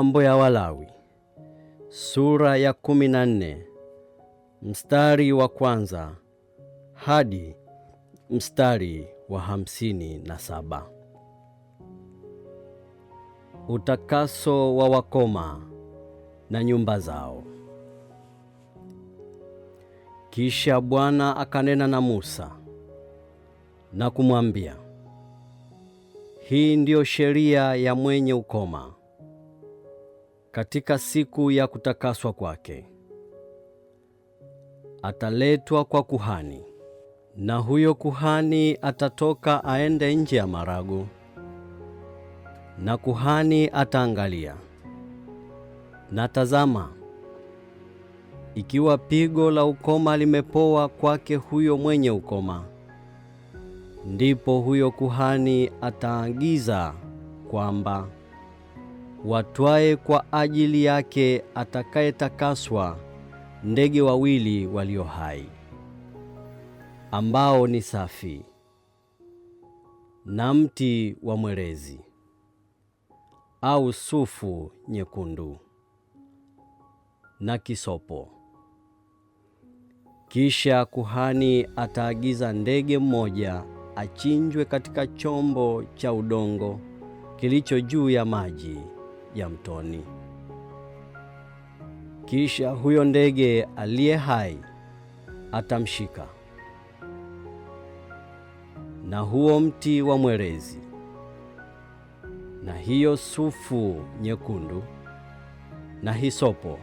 Mambo ya Walawi sura ya 14 mstari wa 1 hadi mstari wa 57. Utakaso wa wakoma na nyumba zao. Kisha Bwana akanena na Musa na kumwambia, hii ndiyo sheria ya mwenye ukoma katika siku ya kutakaswa kwake. Ataletwa kwa kuhani, na huyo kuhani atatoka aende nje ya marago, na kuhani ataangalia. Na tazama, ikiwa pigo la ukoma limepoa kwake huyo mwenye ukoma, ndipo huyo kuhani ataagiza kwamba watwae kwa ajili yake atakayetakaswa ndege wawili walio hai, ambao ni safi, na mti wa mwerezi au sufu nyekundu na kisopo. Kisha kuhani ataagiza ndege mmoja achinjwe katika chombo cha udongo kilicho juu ya maji ya mtoni. Kisha huyo ndege aliye hai atamshika, na huo mti wa mwerezi na hiyo sufu nyekundu na hisopo,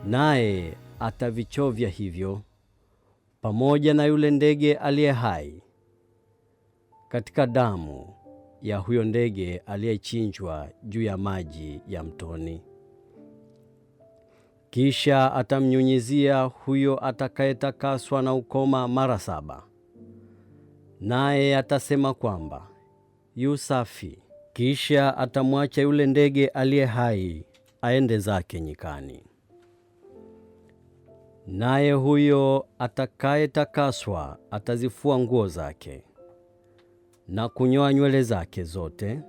naye atavichovya hivyo pamoja na yule ndege aliye hai katika damu ya huyo ndege aliyechinjwa juu ya maji ya mtoni. Kisha atamnyunyizia huyo atakayetakaswa na ukoma mara 7, naye atasema kwamba yu safi. Kisha atamwacha yule ndege aliye hai aende zake nyikani. Naye huyo atakayetakaswa atazifua nguo zake na kunyoa nywele zake zote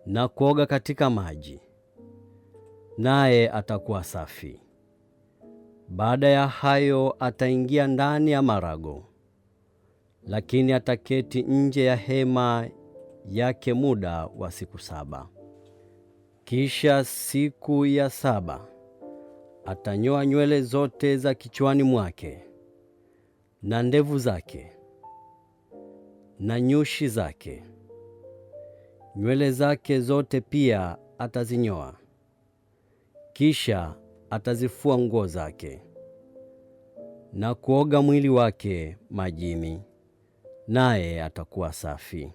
na kuoga katika maji, naye atakuwa safi. Baada ya hayo ataingia ndani ya marago, lakini ataketi nje ya hema yake muda wa siku 7. Kisha siku ya 7 atanyoa nywele zote za kichwani mwake na ndevu zake na nyushi zake. Nywele zake zote pia atazinyoa. Kisha atazifua nguo zake na kuoga mwili wake majini, naye atakuwa safi.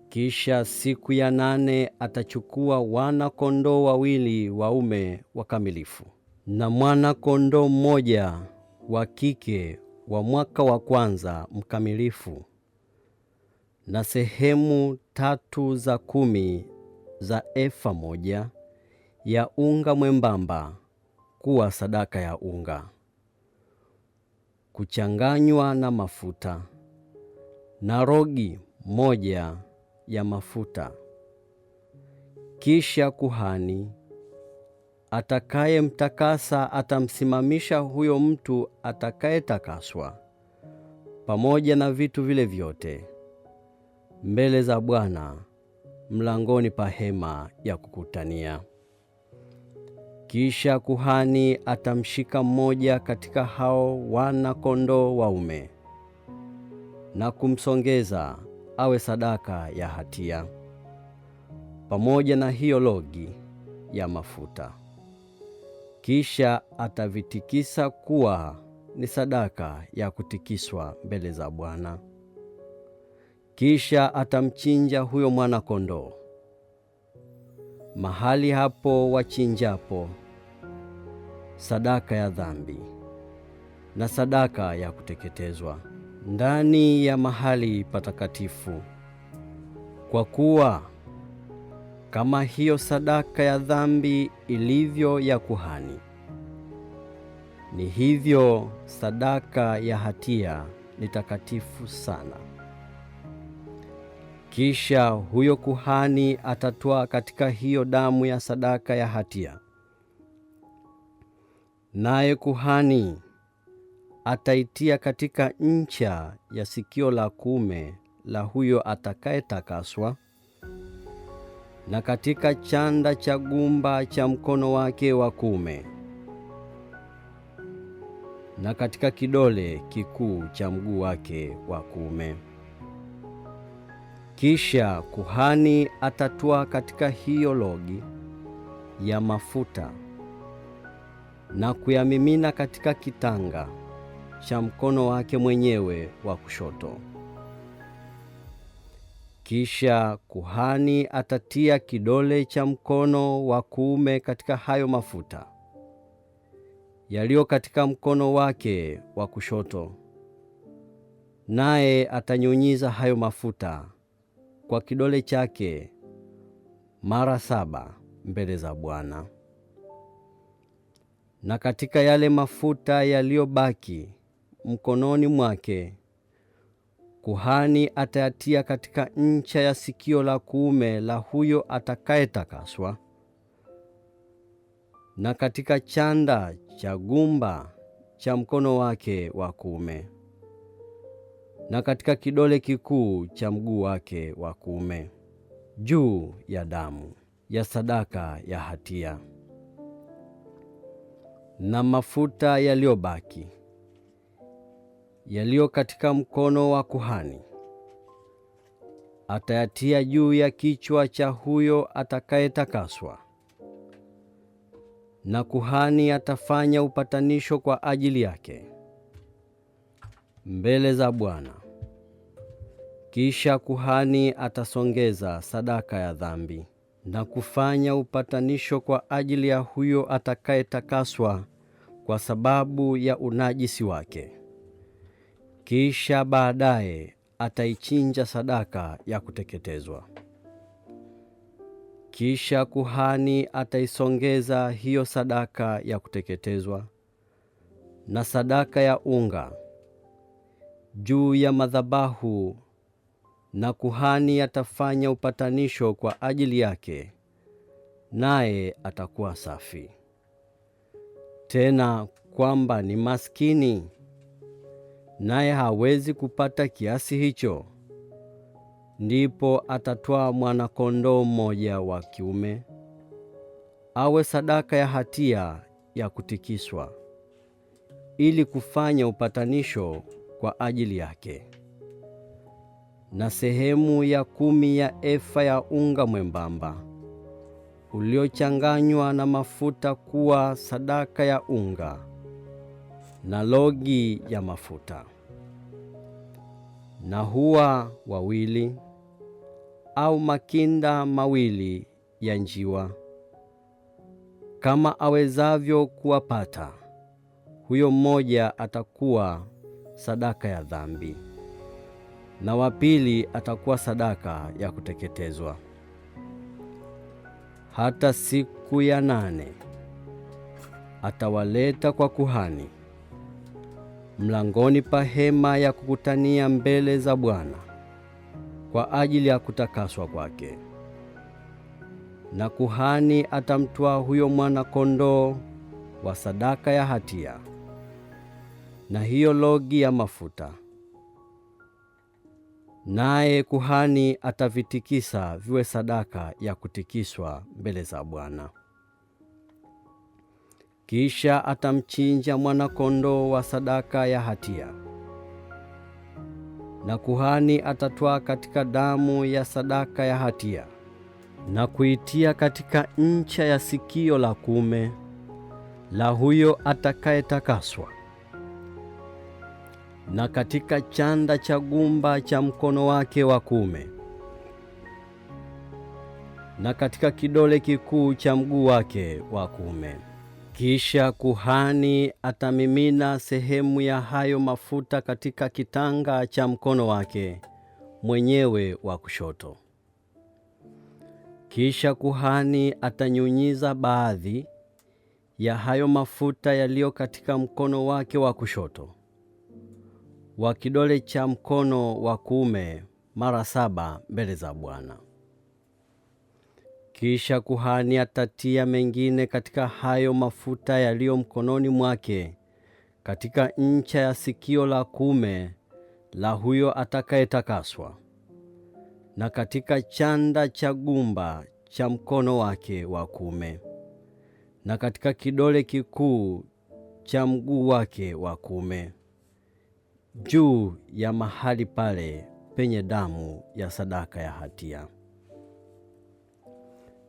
Kisha siku ya 8 atachukua wana-kondoo wawili waume wakamilifu na mwana-kondoo mmoja wa kike wa mwaka wa 1 mkamilifu, na sehemu 3/10 za efa moja ya unga mwembamba kuwa sadaka ya unga kuchanganywa na mafuta, na rogi moja ya mafuta. Kisha kuhani atakayemtakasa atamsimamisha huyo mtu atakayetakaswa pamoja na vitu vile vyote mbele za Bwana mlangoni pa hema ya kukutania. Kisha kuhani atamshika mmoja katika hao wana-kondoo waume na kumsongeza awe sadaka ya hatia pamoja na hiyo logi ya mafuta. Kisha atavitikisa kuwa ni sadaka ya kutikiswa mbele za Bwana. Kisha atamchinja huyo mwana-kondoo mahali hapo wachinjapo sadaka ya dhambi na sadaka ya kuteketezwa ndani ya mahali patakatifu, kwa kuwa kama hiyo sadaka ya dhambi ilivyo ya kuhani, ni hivyo sadaka ya hatia ni takatifu sana. Kisha huyo kuhani atatwaa katika hiyo damu ya sadaka ya hatia, naye kuhani ataitia katika ncha ya sikio la kuume la huyo atakayetakaswa, na katika chanda cha gumba cha mkono wake wa kuume, na katika kidole kikuu cha mguu wake wa kuume. Kisha kuhani atatwaa katika hiyo logi ya mafuta na kuyamimina katika kitanga cha mkono wake mwenyewe wa kushoto. Kisha kuhani atatia kidole cha mkono wa kuume katika hayo mafuta yaliyo katika mkono wake wa kushoto, naye atanyunyiza hayo mafuta kwa kidole chake mara 7 mbele za Bwana. Na katika yale mafuta yaliyobaki mkononi mwake, kuhani atayatia katika ncha ya sikio la kuume la huyo atakayetakaswa, na katika chanda cha gumba cha mkono wake wa kuume, na katika kidole kikuu cha mguu wake wa kuume, juu ya damu ya sadaka ya hatia. Na mafuta yaliyobaki yaliyo katika mkono wa kuhani atayatia juu ya kichwa cha huyo atakayetakaswa, na kuhani atafanya upatanisho kwa ajili yake mbele za Bwana. Kisha kuhani atasongeza sadaka ya dhambi na kufanya upatanisho kwa ajili ya huyo atakayetakaswa kwa sababu ya unajisi wake. Kisha baadaye ataichinja sadaka ya kuteketezwa. Kisha kuhani ataisongeza hiyo sadaka ya kuteketezwa na sadaka ya unga juu ya madhabahu, na kuhani atafanya upatanisho kwa ajili yake, naye atakuwa safi. Tena kwamba ni maskini, naye hawezi kupata kiasi hicho, ndipo atatwaa mwana-kondoo mmoja wa kiume awe sadaka ya hatia ya kutikiswa, ili kufanya upatanisho kwa ajili yake. Na sehemu ya 10 ya efa ya unga mwembamba uliochanganywa na mafuta kuwa sadaka ya unga, na logi ya mafuta, na hua 2 au makinda 2 ya njiwa, kama awezavyo kuwapata. Huyo mmoja atakuwa sadaka ya dhambi, na wa pili atakuwa sadaka ya kuteketezwa. Hata siku ya 8 atawaleta kwa kuhani mlangoni pa hema ya kukutania mbele za Bwana kwa ajili ya kutakaswa kwake. Na kuhani atamtwaa huyo mwana-kondoo wa sadaka ya hatia na hiyo logi ya mafuta, naye kuhani atavitikisa viwe sadaka ya kutikiswa mbele za Bwana. Kisha atamchinja mwana-kondoo wa sadaka ya hatia, na kuhani atatwaa katika damu ya sadaka ya hatia na kuitia katika ncha ya sikio la kuume la huyo atakayetakaswa, na katika chanda cha gumba cha mkono wake wa kuume, na katika kidole kikuu cha mguu wake wa kuume. Kisha kuhani atamimina sehemu ya hayo mafuta katika kitanga cha mkono wake mwenyewe wa kushoto. Kisha kuhani atanyunyiza baadhi ya hayo mafuta yaliyo katika mkono wake wa kushoto wa kidole cha mkono wa kuume mara 7 mbele za Bwana. Kisha kuhani atatia mengine katika hayo mafuta yaliyo mkononi mwake katika ncha ya sikio la kuume la huyo atakayetakaswa, na katika chanda cha gumba cha mkono wake wa kuume, na katika kidole kikuu cha mguu wake wa kuume, juu ya mahali pale penye damu ya sadaka ya hatia.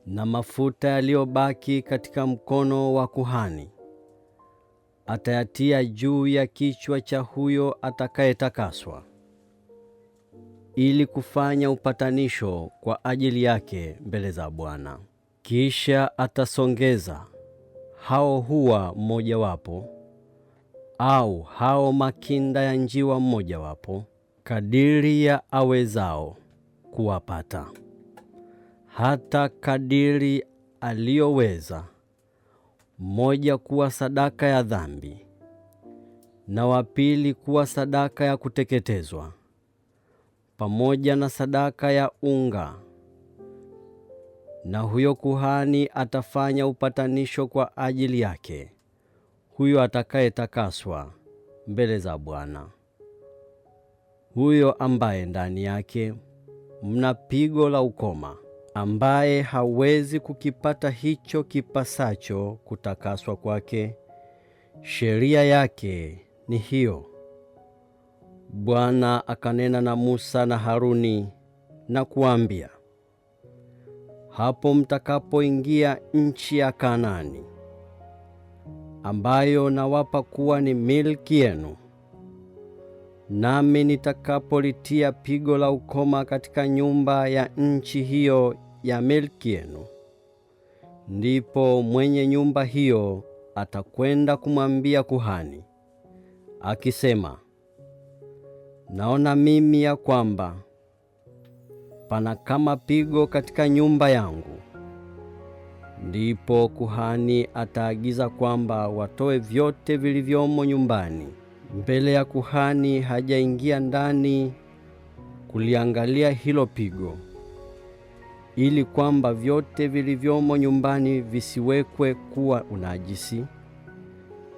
Na mafuta yaliyobaki katika mkono wa kuhani atayatia juu ya kichwa cha huyo atakayetakaswa, ili kufanya upatanisho kwa ajili yake mbele za Bwana. Kisha atasongeza hao hua mmojawapo au hao makinda ya njiwa mmojawapo, kadiri ya awezao kuwapata, hata kadiri aliyoweza, mmoja kuwa sadaka ya dhambi na wa pili kuwa sadaka ya kuteketezwa, pamoja na sadaka ya unga. Na huyo kuhani atafanya upatanisho kwa ajili yake huyo atakayetakaswa mbele za Bwana, huyo ambaye ndani yake mna pigo la ukoma, ambaye hawezi kukipata hicho kipasacho kutakaswa kwake. Sheria yake ni hiyo. Bwana akanena na Musa na Haruni na kuambia, hapo mtakapoingia nchi ya Kanaani, ambayo nawapa kuwa ni milki yenu, nami nitakapolitia pigo la ukoma katika nyumba ya nchi hiyo ya milki yenu, ndipo mwenye nyumba hiyo atakwenda kumwambia kuhani akisema, naona mimi ya kwamba pana kama pigo katika nyumba yangu. Ndipo kuhani ataagiza kwamba watoe vyote vilivyomo nyumbani, mbele ya kuhani hajaingia ndani kuliangalia hilo pigo, ili kwamba vyote vilivyomo nyumbani visiwekwe kuwa unajisi.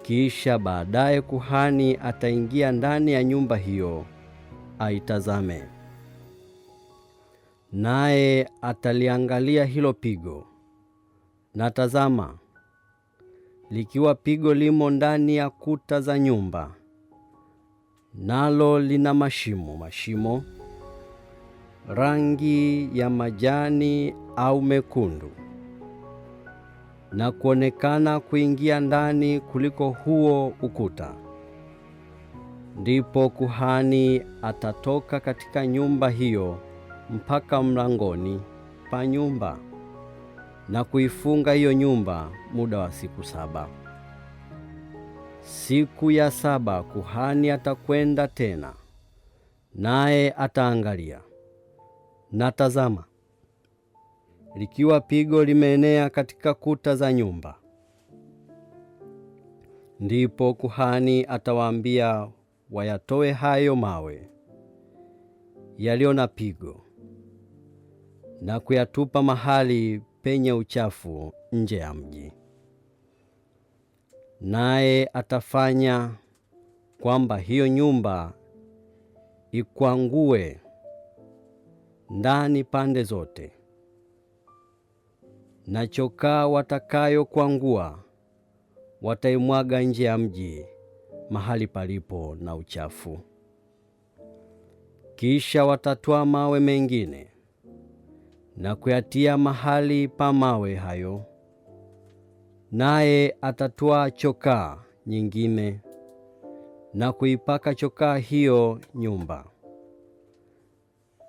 Kisha baadaye kuhani ataingia ndani ya nyumba hiyo aitazame, naye ataliangalia hilo pigo. Na tazama, likiwa pigo limo ndani ya kuta za nyumba, nalo lina mashimo, rangi ya majani au mekundu, na kuonekana kuingia ndani kuliko huo ukuta, ndipo kuhani atatoka katika nyumba hiyo mpaka mlangoni pa nyumba na kuifunga hiyo nyumba muda wa siku 7. Siku ya 7 kuhani atakwenda tena, naye ataangalia, na tazama, likiwa pigo limeenea katika kuta za nyumba, ndipo kuhani atawaambia wayatoe hayo mawe yaliyo na pigo na kuyatupa mahali penye uchafu nje ya mji. Naye atafanya kwamba hiyo nyumba ikwangue ndani pande zote, na chokaa watakayo kwangua wataimwaga nje ya mji mahali palipo na uchafu. Kisha watatwaa mawe mengine na kuyatia mahali pa mawe hayo, naye atatwaa chokaa nyingine na kuipaka chokaa hiyo nyumba.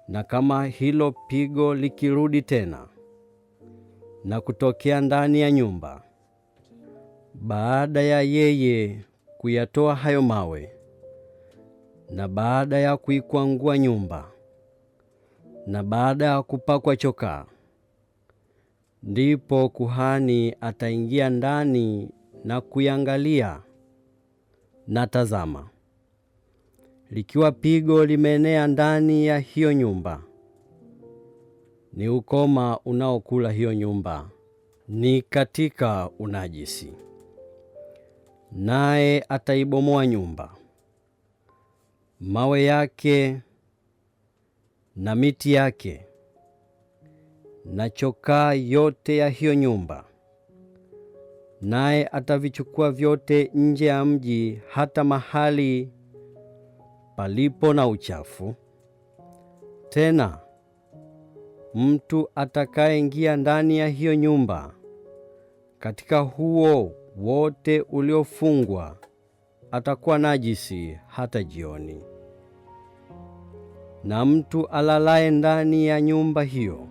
Na kama hilo pigo likirudi tena na kutokea ndani ya nyumba, baada ya yeye kuyatoa hayo mawe na baada ya kuikwangua nyumba na baada ya kupakwa chokaa, ndipo kuhani ataingia ndani na kuiangalia, na tazama, likiwa pigo limeenea ndani ya hiyo nyumba, ni ukoma unaokula hiyo nyumba, ni katika unajisi. Naye ataibomoa nyumba, mawe yake na miti yake na chokaa yote ya hiyo nyumba, naye atavichukua vyote nje ya mji, hata mahali palipo na uchafu. Tena mtu atakayeingia ndani ya hiyo nyumba katika huo wote uliofungwa atakuwa najisi hata jioni. Na mtu alalaye ndani ya nyumba hiyo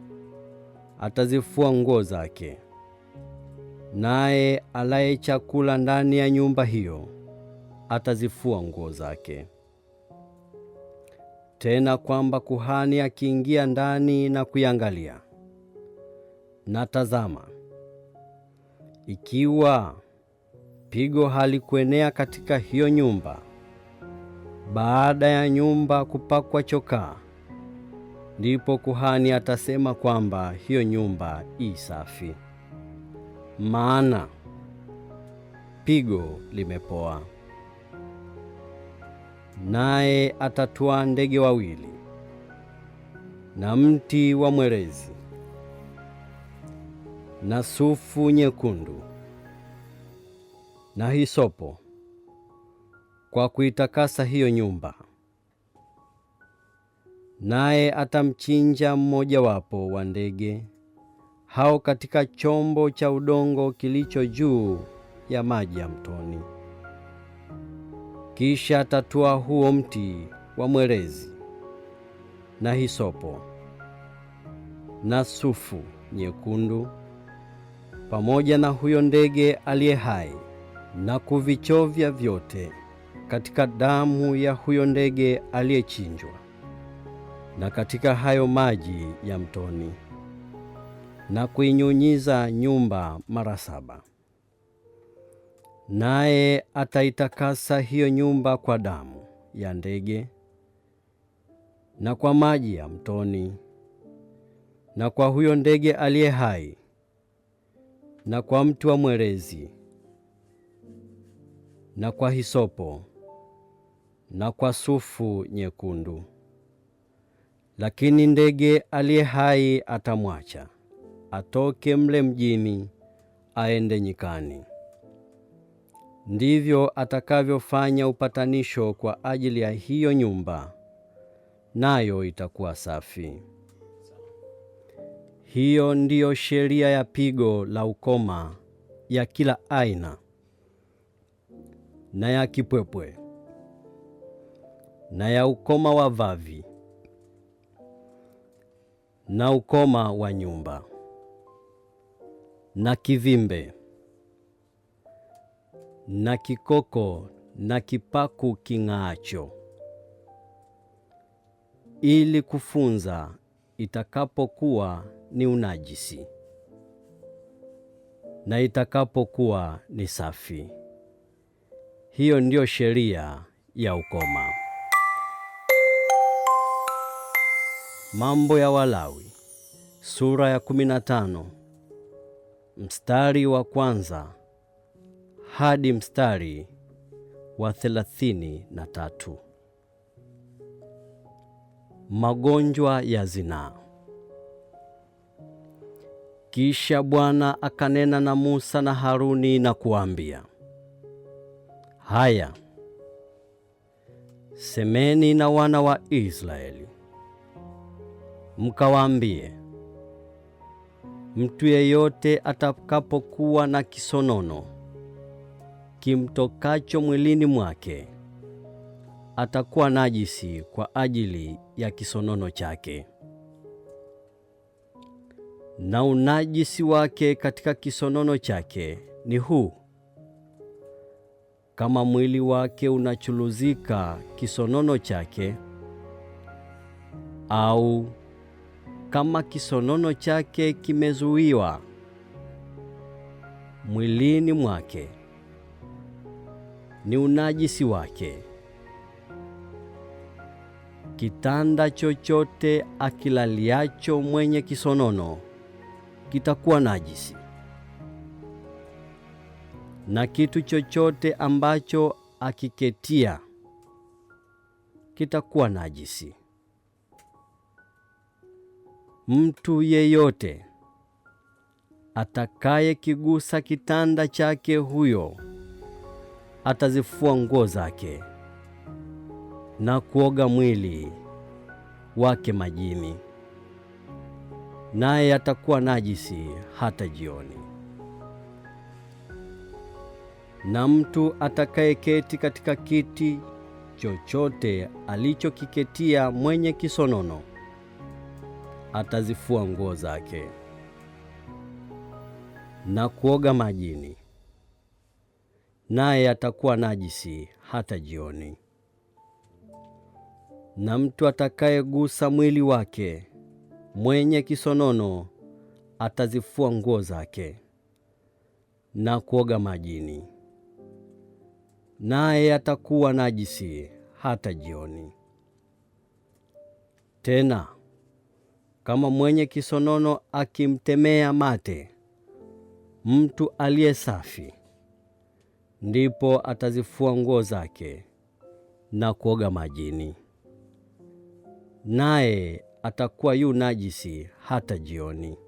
atazifua nguo zake, naye alaye chakula ndani ya nyumba hiyo atazifua nguo zake. Tena kwamba kuhani akiingia ndani na kuiangalia, na tazama, ikiwa pigo halikuenea katika hiyo nyumba baada ya nyumba kupakwa chokaa, ndipo kuhani atasema kwamba hiyo nyumba i safi, maana pigo limepoa. Naye atatwaa ndege wawili na mti wa mwerezi na sufu nyekundu na hisopo kwa kuitakasa hiyo nyumba. Naye atamchinja mmojawapo wa ndege hao katika chombo cha udongo kilicho juu ya maji ya mtoni. Kisha atatwaa huo mti wa mwerezi na hisopo na sufu nyekundu pamoja na huyo ndege aliye hai, na kuvichovya vyote katika damu ya huyo ndege aliyechinjwa na katika hayo maji ya mtoni, na kuinyunyiza nyumba mara 7. Naye ataitakasa hiyo nyumba kwa damu ya ndege na kwa maji ya mtoni na kwa huyo ndege aliye hai na kwa mti wa mwerezi na kwa hisopo na kwa sufu nyekundu. Lakini ndege aliye hai atamwacha atoke mle mjini aende nyikani. Ndivyo atakavyofanya upatanisho kwa ajili ya hiyo nyumba, nayo itakuwa safi. Hiyo ndiyo sheria ya pigo la ukoma ya kila aina, na ya kipwepwe, na ya ukoma wa vavi, na ukoma wa nyumba, na kivimbe, na kikoko, na kipaku king'aacho, ili kufunza itakapokuwa ni unajisi na itakapokuwa ni safi. Hiyo ndiyo sheria ya ukoma. Mambo ya Walawi sura ya 15 mstari wa 1 hadi mstari wa 33. Magonjwa ya zinaa. Kisha Bwana akanena na Musa na Haruni na kuambia, haya, semeni na wana wa Israeli, mkawaambie, mtu yeyote atakapokuwa na kisonono kimtokacho mwilini mwake atakuwa najisi kwa ajili ya kisonono chake. Na unajisi wake katika kisonono chake ni huu: kama mwili wake unachuluzika kisonono chake, au kama kisonono chake kimezuiwa mwilini mwake, ni unajisi wake. kitanda chochote akilaliacho mwenye kisonono kitakuwa najisi, na kitu chochote ambacho akiketia kitakuwa najisi. Mtu yeyote atakaye kigusa kitanda chake, huyo atazifua nguo zake na kuoga mwili wake majini, naye atakuwa najisi hata jioni. Na mtu atakayeketi katika kiti chochote alichokiketia mwenye kisonono atazifua nguo zake na kuoga majini, naye atakuwa najisi hata jioni. Na mtu atakayegusa mwili wake mwenye kisonono atazifua nguo zake na kuoga majini, naye atakuwa najisi hata jioni. Tena kama mwenye kisonono akimtemea mate mtu aliye safi, ndipo atazifua nguo zake na kuoga majini, naye atakuwa yu najisi hata jioni.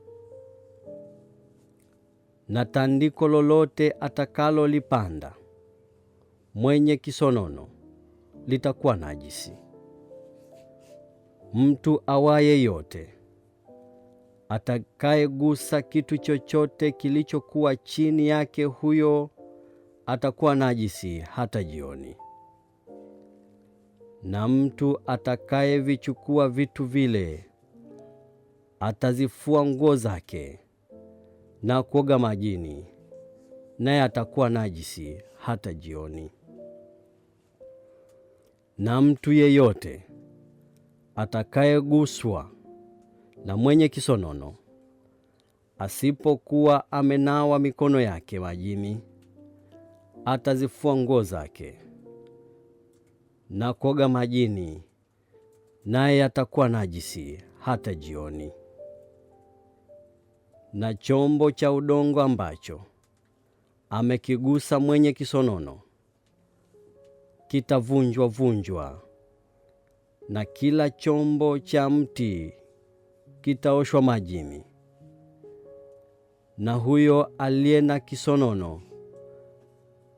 Na tandiko lolote atakalolipanda mwenye kisonono litakuwa najisi. Mtu awaye yote atakayegusa kitu chochote kilichokuwa chini yake, huyo atakuwa najisi hata jioni. Na mtu atakayevichukua vitu vile atazifua nguo zake na kuoga majini, naye atakuwa najisi hata jioni. Na mtu yeyote atakayeguswa na mwenye kisonono asipokuwa amenawa mikono yake majini, atazifua nguo zake na kuoga majini, naye atakuwa najisi hata jioni. Na chombo cha udongo ambacho amekigusa mwenye kisonono kitavunjwa vunjwa, na kila chombo cha mti kitaoshwa majini. Na huyo aliye na kisonono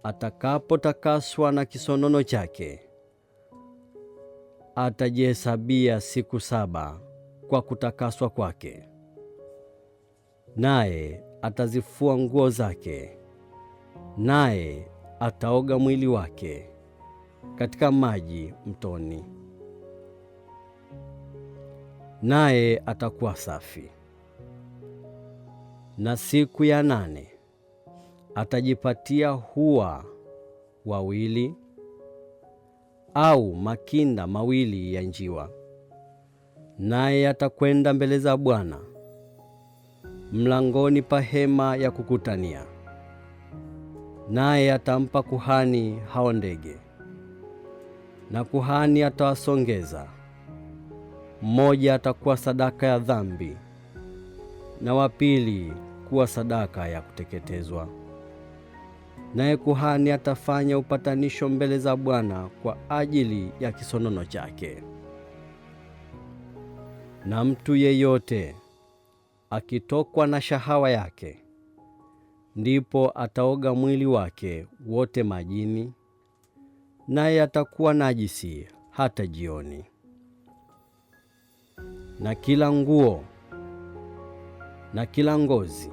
atakapotakaswa na kisonono chake, atajihesabia siku 7 kwa kutakaswa kwake, naye atazifua nguo zake, naye ataoga mwili wake katika maji mtoni, naye atakuwa safi. Na siku ya 8 atajipatia hua wawili au makinda mawili ya njiwa, naye atakwenda mbele za Bwana mlangoni pa hema ya kukutania, naye atampa kuhani hao ndege, na kuhani atawasongeza. Mmoja atakuwa sadaka ya dhambi, na wa pili kuwa sadaka ya kuteketezwa. Naye kuhani atafanya upatanisho mbele za Bwana kwa ajili ya kisonono chake. Na mtu yeyote akitokwa na shahawa yake, ndipo ataoga mwili wake wote majini, naye atakuwa najisi hata jioni. Na kila nguo na kila ngozi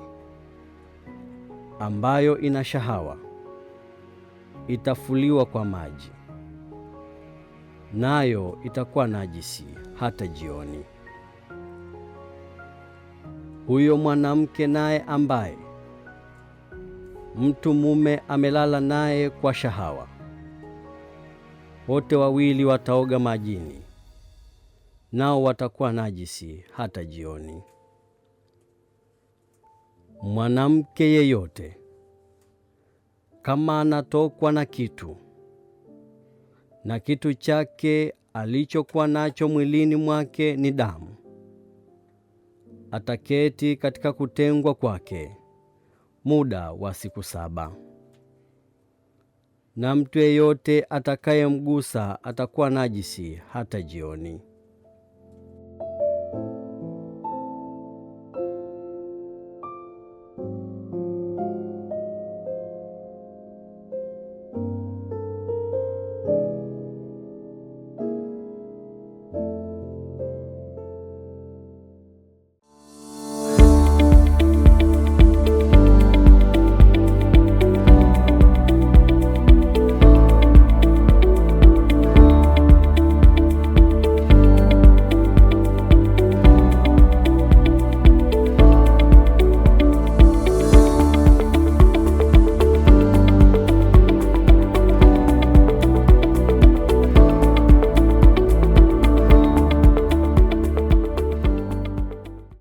ambayo ina shahawa itafuliwa kwa maji, nayo itakuwa najisi hata jioni. Huyo mwanamke naye ambaye mtu mume amelala naye kwa shahawa, wote wawili wataoga majini, nao watakuwa najisi hata jioni. Mwanamke yeyote kama anatokwa na kitu, na kitu chake alichokuwa nacho mwilini mwake ni damu, ataketi katika kutengwa kwake muda wa siku 7. Na mtu yeyote atakayemgusa atakuwa najisi hata jioni.